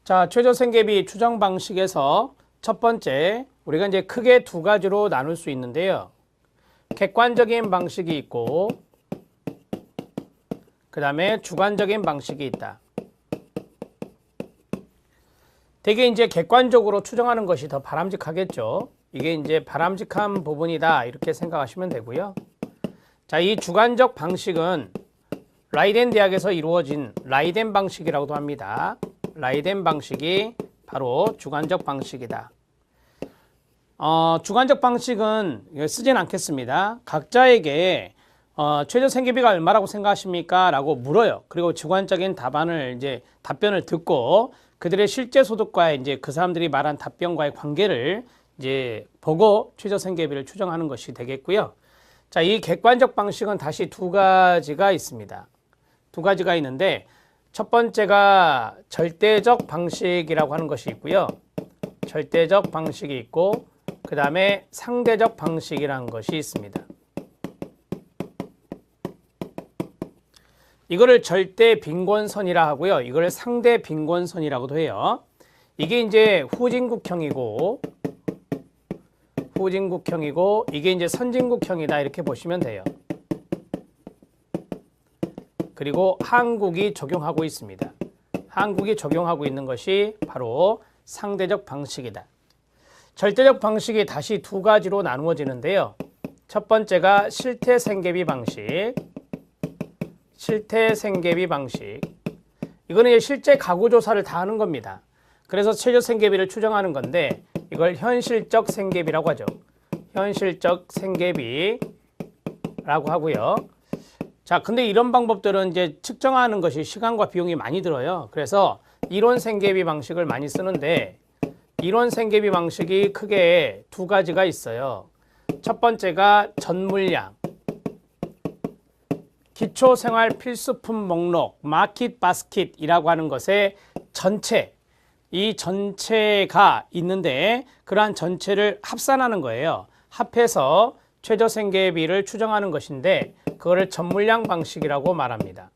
자, 최저생계비 추정 방식에서 첫 번째, 우리가 이제 크게 두 가지로 나눌 수 있는데요. 객관적인 방식이 있고, 그 다음에 주관적인 방식이 있다. 되게 이제 객관적으로 추정하는 것이 더 바람직하겠죠. 이게 이제 바람직한 부분이다. 이렇게 생각하시면 되고요. 자, 이 주관적 방식은 라이덴 대학에서 이루어진 라이덴 방식이라고도 합니다. 라이덴 방식이 바로 주관적 방식이다. 주관적 방식은 쓰진 않겠습니다. 각자에게 최저생계비가 얼마라고 생각하십니까? 라고 물어요. 그리고 주관적인 답변을 듣고 그들의 실제 소득과 이제 그 사람들이 말한 답변과의 관계를 이제 보고 최저생계비를 추정하는 것이 되겠고요. 자, 이 객관적 방식은 다시 두 가지가 있습니다. 두 가지가 있는데 첫 번째가 절대적 방식이라고 하는 것이 있고요. 절대적 방식이 있고 그 다음에 상대적 방식이라는 것이 있습니다. 이거를 절대 빈곤선이라 하고요. 이걸 상대 빈곤선이라고도 해요. 이게 이제 후진국형이고 이게 이제 선진국형이다 이렇게 보시면 돼요. 그리고 한국이 적용하고 있습니다. 한국이 적용하고 있는 것이 바로 상대적 방식이다. 절대적 방식이 다시 두 가지로 나누어지는데요. 첫 번째가 실태생계비 방식. 실태생계비 방식. 이거는 실제 가구조사를 다 하는 겁니다. 그래서 최저생계비를 추정하는 건데 이걸 현실적 생계비라고 하죠. 현실적 생계비라고 하고요. 자, 근데 이런 방법들은 이제 측정하는 것이 시간과 비용이 많이 들어요. 그래서 이론 생계비 방식을 많이 쓰는데 이론 생계비 방식이 크게 두 가지가 있어요. 첫 번째가 전물량, 기초생활 필수품 목록, 마켓 바스켓이라고 하는 것의 전체, 이 전체가 있는데 그러한 전체를 합산하는 거예요. 합해서 최저생계비를 추정하는 것인데 그거를 전물량 방식이라고 말합니다.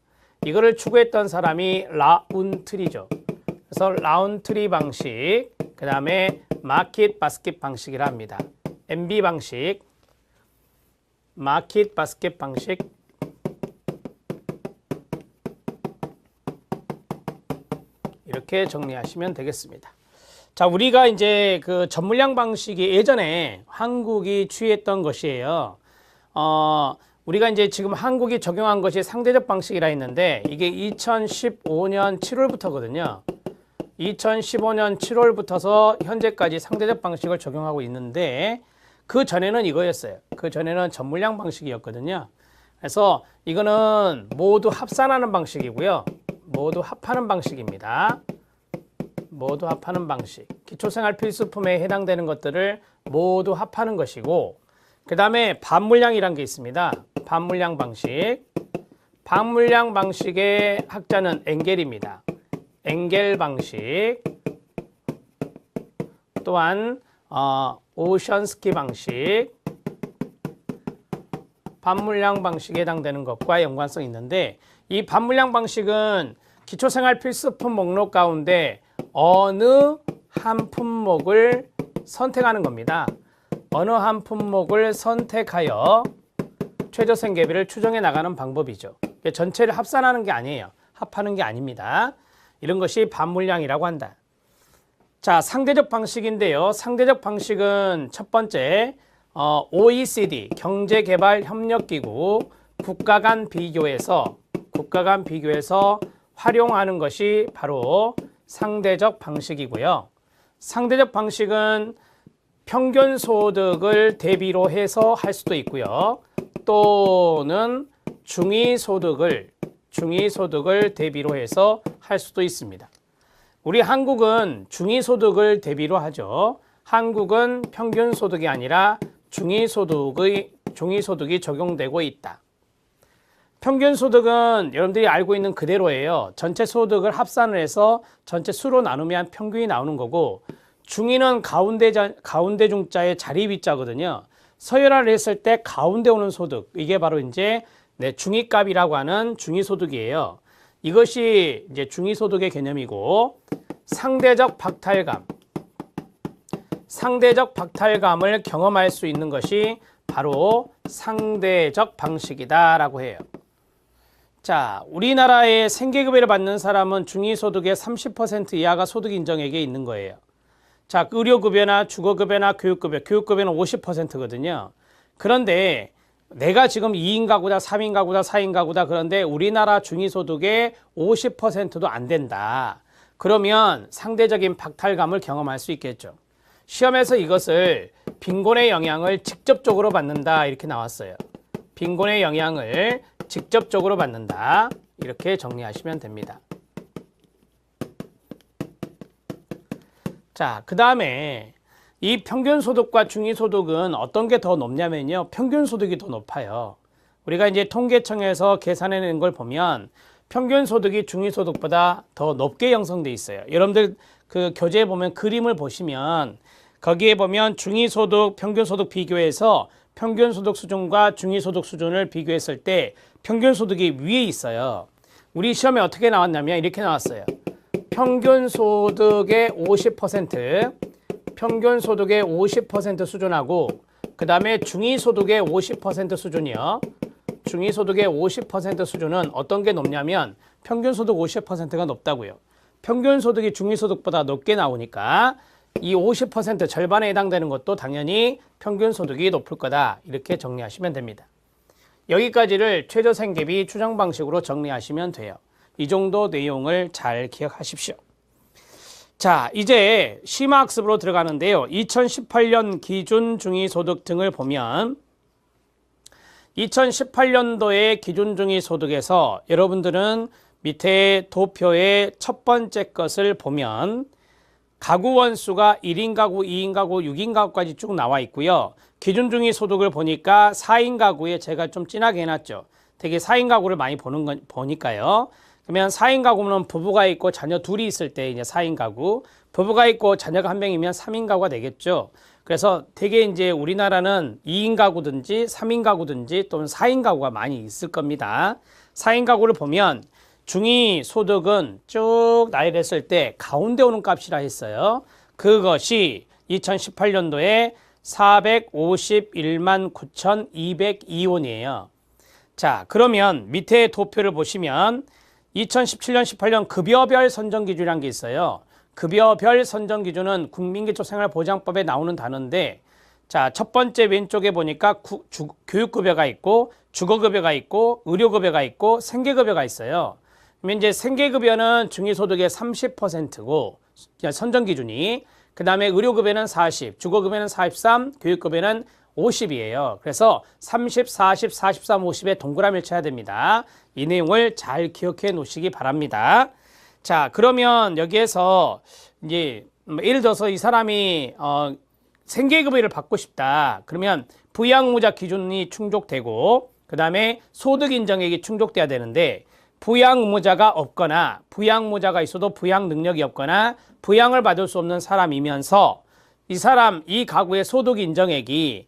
이거를 추구했던 사람이 라운트리죠. 그래서 라운트리 방식, 그 다음에 마켓 바스켓 방식이라 합니다. MB 방식, 마켓 바스켓 방식. 이렇게 정리하시면 되겠습니다. 자, 우리가 이제 그 전물량 방식이 예전에 한국이 취했던 것이에요. 우리가 이제 지금 한국이 적용한 것이 상대적 방식이라 했는데 이게 2015년 7월부터거든요. 2015년 7월부터서 현재까지 상대적 방식을 적용하고 있는데 그 전에는 이거였어요. 그 전에는 전물량 방식이었거든요. 그래서 이거는 모두 합산하는 방식이고요. 모두 합하는 방식입니다. 모두 합하는 방식. 기초생활 필수품에 해당되는 것들을 모두 합하는 것이고 그 다음에 반물량이란 게 있습니다. 반물량 방식. 반물량 방식의 학자는 엥겔입니다. 엥겔 방식. 또한 오션스키 방식. 반물량 방식에 해당되는 것과 연관성이 있는데 이 반물량 방식은 기초생활 필수품 목록 가운데 어느 한 품목을 선택하는 겁니다. 어느 한 품목을 선택하여 최저생계비를 추정해 나가는 방법이죠. 전체를 합산하는 게 아니에요. 합하는 게 아닙니다. 이런 것이 반물량이라고 한다. 자, 상대적 방식인데요. 상대적 방식은 첫 번째 OECD 경제개발협력기구 국가 간 비교에서 활용하는 것이 바로 상대적 방식이고요. 상대적 방식은 평균 소득을 대비로 해서 할 수도 있고요. 또는 중위소득을 대비로 해서 할 수도 있습니다. 우리 한국은 중위소득을 대비로 하죠. 한국은 평균 소득이 아니라 중위소득이 적용되고 있다. 평균 소득은 여러분들이 알고 있는 그대로예요. 전체 소득을 합산을 해서 전체 수로 나누면 평균이 나오는 거고 중위는 가운데 중자의 자리 위자거든요. 서열화를 했을 때 가운데 오는 소득, 이게 바로 이제 중위값이라고 하는 중위소득이에요. 이것이 이제 중위소득의 개념이고 상대적 박탈감. 상대적 박탈감을 경험할 수 있는 것이 바로 상대적 방식이다라고 해요. 자, 우리나라에 생계급여를 받는 사람은 중위소득의 30% 이하가 소득 인정액에 있는 거예요. 자, 의료급여나 주거급여나 교육급여, 교육급여는 50%거든요. 그런데 내가 지금 2인 가구다, 3인 가구다, 4인 가구다. 그런데 우리나라 중위소득의 50%도 안 된다. 그러면 상대적인 박탈감을 경험할 수 있겠죠. 시험에서 이것을 빈곤의 영향을 직접적으로 받는다 이렇게 나왔어요. 빈곤의 영향을 직접적으로 받는다 이렇게 정리하시면 됩니다. 자, 그 다음에 이 평균소득과 중위소득은 어떤 게 더 높냐면요, 평균소득이 더 높아요. 우리가 이제 통계청에서 계산해낸 걸 보면 평균소득이 중위소득보다 더 높게 형성돼 있어요. 여러분들 그 교재에 보면 그림을 보시면 거기에 보면 중위소득, 평균소득 비교해서 평균소득 수준과 중위소득 수준을 비교했을 때 평균소득이 위에 있어요. 우리 시험에 어떻게 나왔냐면 이렇게 나왔어요. 평균소득의 50%, 평균소득의 50% 수준하고 그 다음에 중위소득의 50% 수준이요. 중위소득의 50% 수준은 어떤 게 높냐면 평균소득 50%가 높다고요. 평균소득이 중위소득보다 높게 나오니까 이 50% 절반에 해당되는 것도 당연히 평균소득이 높을 거다 이렇게 정리하시면 됩니다. 여기까지를 최저생계비 추정 방식으로 정리하시면 돼요. 이 정도 내용을 잘 기억하십시오. 자, 이제 심화학습으로 들어가는데요. 2018년 기준 중위소득 등을 보면 2018년도의 기준 중위소득에서 여러분들은 밑에 도표의 첫 번째 것을 보면 가구 원수가 1인 가구, 2인 가구, 6인 가구까지 쭉 나와 있고요. 기준 중위소득을 보니까 4인 가구에 제가 좀 진하게 해놨죠. 되게 4인 가구를 많이 보니까요. 그러면 4인 가구는 부부가 있고 자녀 둘이 있을 때 이제 4인 가구, 부부가 있고 자녀가 한 명이면 3인 가구가 되겠죠. 그래서 되게 이제 우리나라는 2인 가구든지 3인 가구든지 또는 4인 가구가 많이 있을 겁니다. 4인 가구를 보면 중위소득은 쭉 나열했을 때 가운데 오는 값이라 했어요. 그것이 2018년도에 451만 9,202원이에요. 자, 그러면 밑에 도표를 보시면 2017년, 18년 급여별 선정기준이라는 게 있어요. 급여별 선정기준은 국민기초생활보장법에 나오는 단어인데, 자, 첫 번째 왼쪽에 보니까 교육급여가 있고, 주거급여가 있고, 의료급여가 있고, 생계급여가 있어요. 그러면 이제 생계급여는 중위소득의 30%고, 선정기준이, 그 다음에 의료급여는 40, 주거급여는 43, 교육급여는 50이에요. 그래서 30, 40, 43, 50에 동그라미를 쳐야 됩니다. 이 내용을 잘 기억해 놓으시기 바랍니다. 자, 그러면 여기에서 이제 예를 들어서 이 사람이 생계급여를 받고 싶다. 그러면 부양의무자 기준이 충족되고 그 다음에 소득 인정액이 충족돼야 되는데 부양의무자가 없거나 부양의무자가 있어도 부양 능력이 없거나 부양을 받을 수 없는 사람이면서 이 가구의 소득 인정액이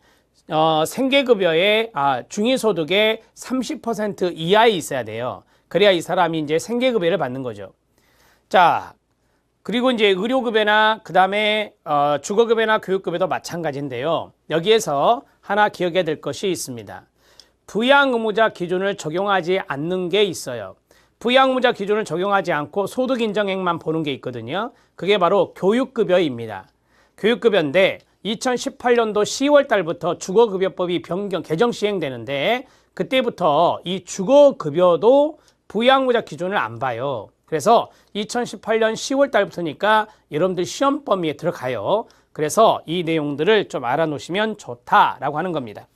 생계급여의 중위소득의 30% 이하에 있어야 돼요. 그래야 이 사람이 이제 생계급여를 받는 거죠. 자, 그리고 이제 의료급여나 그 다음에 주거급여나 교육급여도 마찬가지인데요. 여기에서 하나 기억해야 될 것이 있습니다. 부양의무자 기준을 적용하지 않는 게 있어요. 부양의무자 기준을 적용하지 않고 소득 인정액만 보는 게 있거든요. 그게 바로 교육급여입니다. 교육급여인데 2018년도 10월 달부터 주거급여법이 개정 시행되는데 그때부터 이 주거급여도 부양의무자 기준을 안 봐요. 그래서 2018년 10월 달부터니까 여러분들 시험 범위에 들어가요. 그래서 이 내용들을 좀 알아놓으시면 좋다라고 하는 겁니다.